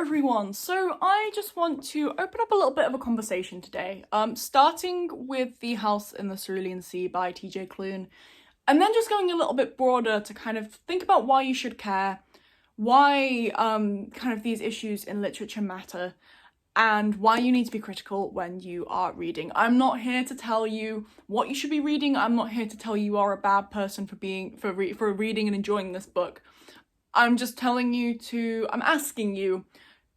everyone. So I just want to open up a little bit of a conversation today, starting with The House in the Cerulean Sea by TJ Klune, and then just going a little bit broader to kind of think about why you should care, why kind of these issues in literature matter, and why you need to be critical when you are reading. I'm not here to tell you what you should be reading. I'm not here to tell you are a bad person for reading and enjoying this book. I'm just I'm asking you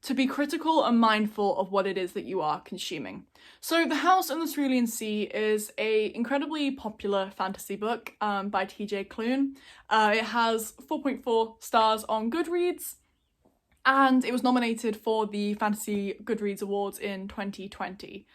to be critical and mindful of what it is that you are consuming. So The House in the Cerulean Sea is a incredibly popular fantasy book by TJ Klune. It has 4.4 stars on Goodreads, and it was nominated for the Fantasy Goodreads Awards in 2020.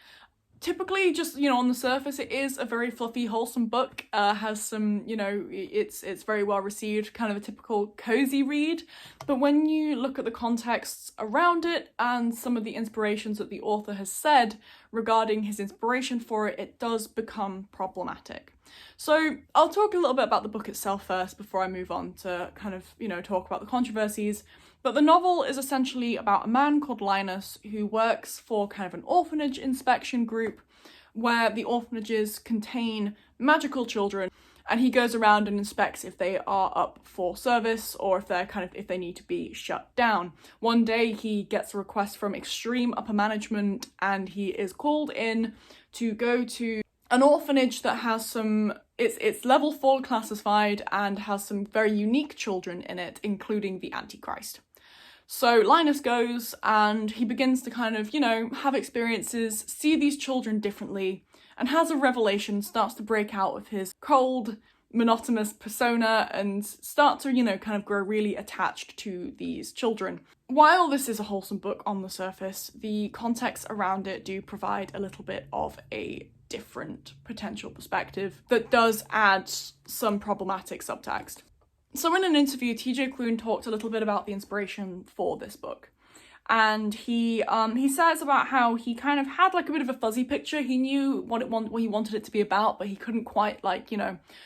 Typically, just, on the surface, it is a very fluffy, wholesome book, has some, it's very well received, kind of a typical cozy read. But when you look at the contexts around it and some of the inspirations that the author has said regarding his inspiration for it, it does become problematic. So I'll talk a little bit about the book itself first before I move on to kind of, talk about the controversies. But the novel is essentially about a man called Linus who works for kind of an orphanage inspection group where the orphanages contain magical children, and he goes around and inspects if they are up for service or if they need to be shut down. One day he gets a request from extreme upper management and he is called in to go to an orphanage that has it's level 4 classified and has some very unique children in it, including the Antichrist. So Linus goes and he begins to kind of, have experiences, see these children differently, and has a revelation, starts to break out of his cold, monotonous persona and start to, kind of grow really attached to these children. While this is a wholesome book on the surface, the context around it do provide a little bit of a different potential perspective that does add some problematic subtext. So in an interview, TJ Klune talked a little bit about the inspiration for this book. And he says about how he kind of had like a bit of a fuzzy picture. He knew what he wanted it to be about, but he couldn't quite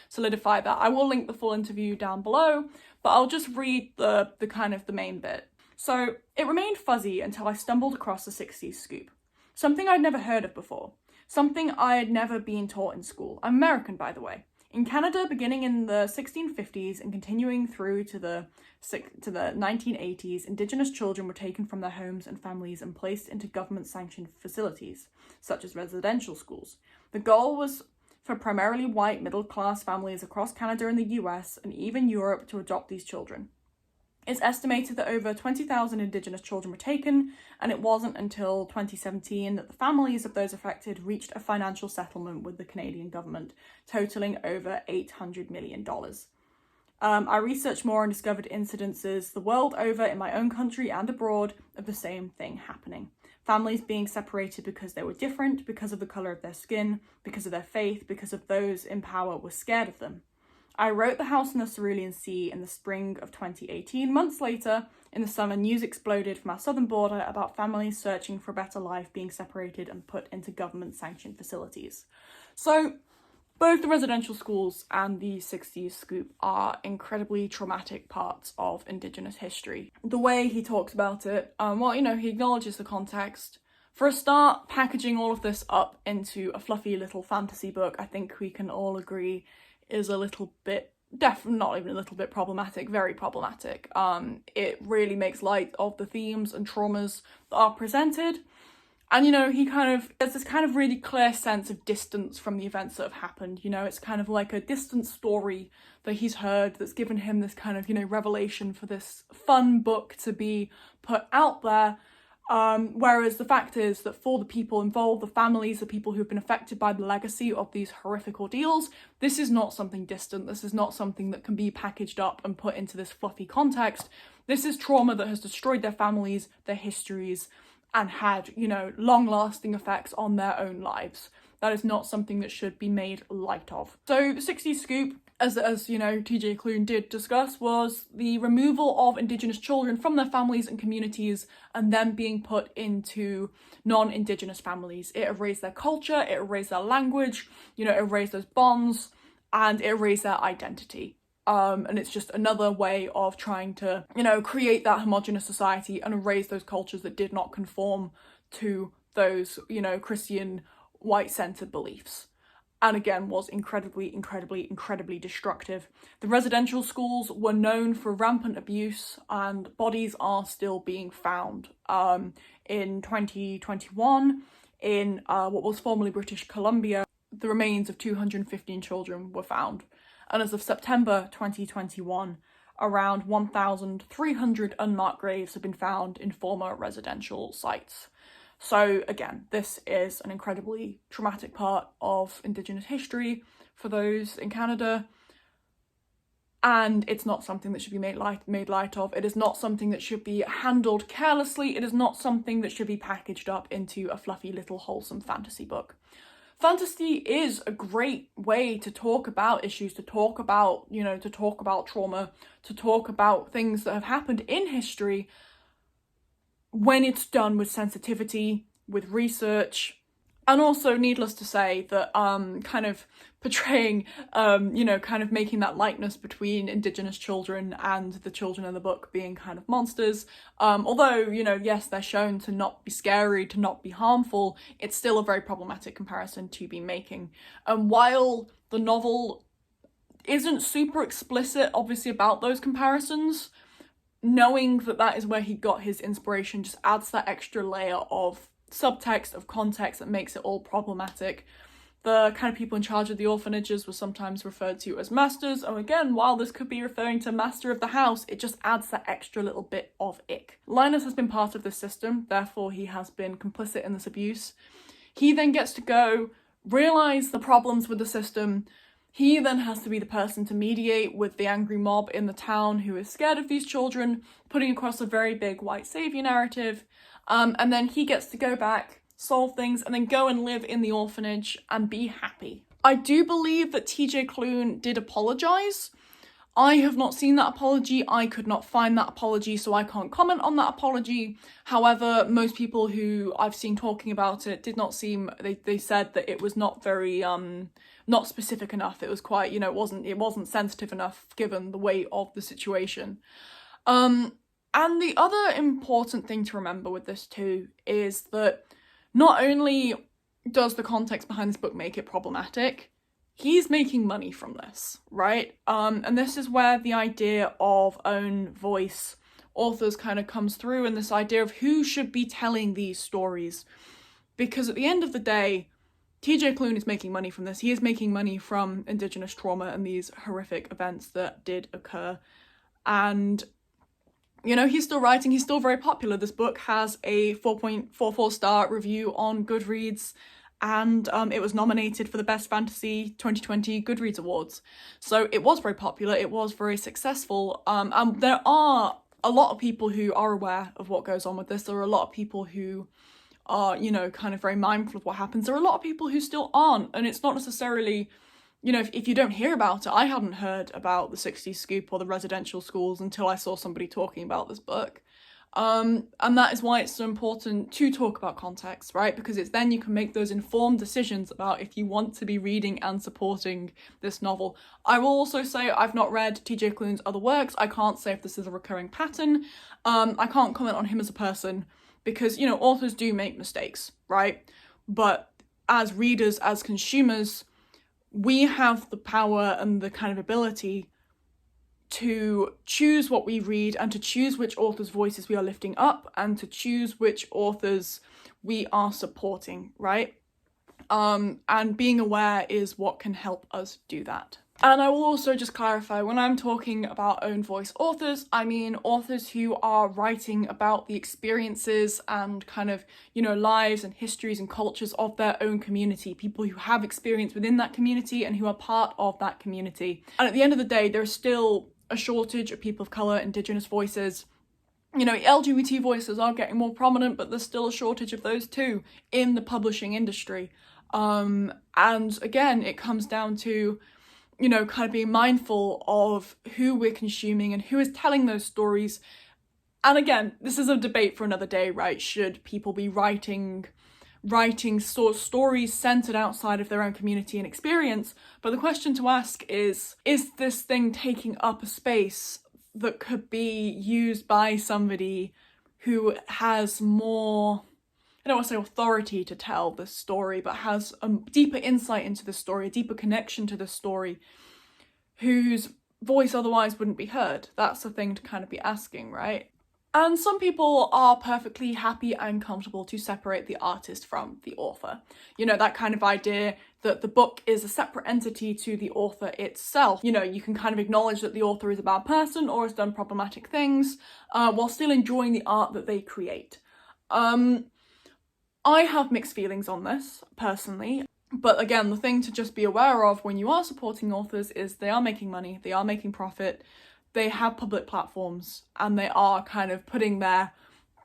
solidify that. I will link the full interview down below, but I'll just read the kind of the main bit. So, it remained fuzzy until I stumbled across the 60s scoop. Something I'd never heard of before. Something I had never been taught in school. I'm American, by the way. In Canada, beginning in the 1650s and continuing through to the 1980s, Indigenous children were taken from their homes and families and placed into government-sanctioned facilities, such as residential schools. The goal was for primarily white middle-class families across Canada and the US and even Europe to adopt these children. It's estimated that over 20,000 Indigenous children were taken, and it wasn't until 2017 that the families of those affected reached a financial settlement with the Canadian government, totaling over $800 million. I researched more and discovered incidences the world over in my own country and abroad of the same thing happening. Families being separated because they were different, because of the colour of their skin, because of their faith, because of those in power were scared of them. I wrote The House in the Cerulean Sea in the spring of 2018. Months later, in the summer, news exploded from our southern border about families searching for a better life being separated and put into government-sanctioned facilities. So, both the residential schools and the 60s scoop are incredibly traumatic parts of Indigenous history. The way he talks about it, he acknowledges the context. For a start, packaging all of this up into a fluffy little fantasy book, I think we can all agree is a little bit, not even a little bit problematic, very problematic. It really makes light of the themes and traumas that are presented. And, there's this kind of really clear sense of distance from the events that have happened. It's kind of like a distant story that he's heard that's given him this kind of, revelation for this fun book to be put out there. Whereas the fact is that for the people involved, the families, the people who've been affected by the legacy of these horrific ordeals, this is not something distant. This is not something that can be packaged up and put into this fluffy context. This is trauma that has destroyed their families, their histories, and had, long-lasting effects on their own lives. That is not something that should be made light of. So the 60s scoop, as TJ Klune did discuss, was the removal of Indigenous children from their families and communities and them being put into non-Indigenous families. It erased their culture, it erased their language, it erased those bonds, and it erased their identity. And it's just another way of trying to, create that homogenous society and erase those cultures that did not conform to those, Christian white-centered beliefs. And again, was incredibly destructive. The residential schools were known for rampant abuse, and bodies are still being found. In 2021, in what was formerly British Columbia, the remains of 215 children were found. And as of September 2021, around 1,300 unmarked graves have been found in former residential sites. So again, this is an incredibly traumatic part of Indigenous history for those in Canada. And it's not something that should be made light of. It is not something that should be handled carelessly. It is not something that should be packaged up into a fluffy little wholesome fantasy book. Fantasy is a great way to talk about issues, to talk about trauma, to talk about things that have happened in history when it's done with sensitivity, with research, and also, needless to say, that kind of portraying, kind of making that likeness between Indigenous children and the children in the book being kind of monsters. Although, yes, they're shown to not be scary, to not be harmful, it's still a very problematic comparison to be making. And while the novel isn't super explicit, obviously, about those comparisons, knowing that that is where he got his inspiration just adds that extra layer of subtext, of context, that makes it all problematic. The kind of people in charge of the orphanages were sometimes referred to as masters, and again, while this could be referring to master of the house, it just adds that extra little bit of ick. Linus has been part of this system, therefore he has been complicit in this abuse. He then gets to go realise the problems with the system. He then has to be the person to mediate with the angry mob in the town who is scared of these children, putting across a very big white saviour narrative. And then he gets to go back, solve things, and then go and live in the orphanage and be happy. I do believe that TJ Klune did apologise. I have not seen that apology. I could not find that apology, so I can't comment on that apology. However, most people who I've seen talking about it did not seem, they said that it was not very, not specific enough. It was quite, it wasn't sensitive enough given the weight of the situation. And the other important thing to remember with this too is that not only does the context behind this book make it problematic, he's making money from this, right? And this is where the idea of own voice authors kind of comes through, and this idea of who should be telling these stories. Because at the end of the day, TJ Klune is making money from this. He is making money from Indigenous trauma and these horrific events that did occur. And, he's still writing, he's still very popular. This book has a 4.44 star review on Goodreads, and it was nominated for the Best Fantasy 2020 Goodreads Awards. So it was very popular, it was very successful, and there are a lot of people who are aware of what goes on with this. There are a lot of people who are, kind of very mindful of what happens. There are a lot of people who still aren't, and it's not necessarily, if you don't hear about it, I hadn't heard about the 60s scoop or the residential schools until I saw somebody talking about this book. And that is why it's so important to talk about context, right? Because it's then you can make those informed decisions about if you want to be reading and supporting this novel. I will also say I've not read TJ Klune's other works. I can't say if this is a recurring pattern. I can't comment on him as a person because, authors do make mistakes, right? But as readers, as consumers, we have the power and the kind of ability to choose what we read and to choose which authors' voices we are lifting up and to choose which authors we are supporting, right? And being aware is what can help us do that. And I will also just clarify, when I'm talking about own voice authors, I mean authors who are writing about the experiences and kind of, lives and histories and cultures of their own community, people who have experience within that community and who are part of that community. And at the end of the day, there's still a shortage of people of colour, Indigenous voices. LGBT voices are getting more prominent, but there's still a shortage of those too in the publishing industry. And again, it comes down to, kind of being mindful of who we're consuming and who is telling those stories. And again, this is a debate for another day, right? Should people be writing writing stories centered outside of their own community and experience. But the question to ask is this thing taking up a space that could be used by somebody who has more, I don't want to say authority to tell this story, but has a deeper insight into the story, a deeper connection to the story, whose voice otherwise wouldn't be heard? That's the thing to kind of be asking, right? And some people are perfectly happy and comfortable to separate the artist from the author. You know, that kind of idea that the book is a separate entity to the author itself. You know, you can kind of acknowledge that the author is a bad person or has done problematic things, while still enjoying the art that they create. I have mixed feelings on this, personally. But again, the thing to just be aware of when you are supporting authors is they are making money, they are making profit, they have public platforms, and they are kind of putting their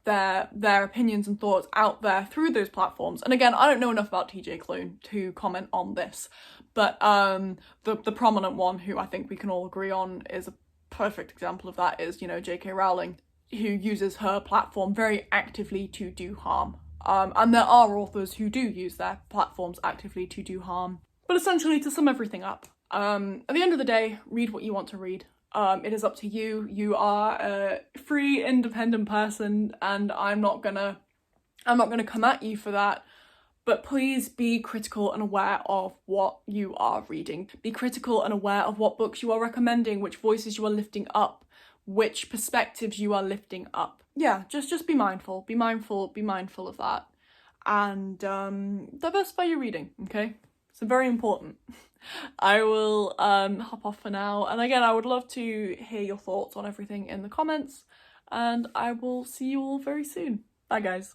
opinions and thoughts out there through those platforms. And again, I don't know enough about TJ Klune to comment on this, but the prominent one who I think we can all agree on is a perfect example of that is, you know, J.K. Rowling, who uses her platform very actively to do harm. And there are authors who do use their platforms actively to do harm. But essentially, to sum everything up, at the end of the day, read what you want to read. It is up to you. You are a free, independent person, and I'm not gonna come at you for that. But please be critical and aware of what you are reading. Be critical and aware of what books you are recommending, which voices you are lifting up, which perspectives you are lifting up. Yeah, just be mindful. Be mindful of that. And diversify your reading, okay? It's very important. I will hop off for now. And again, I would love to hear your thoughts on everything in the comments. And I will see you all very soon. Bye, guys.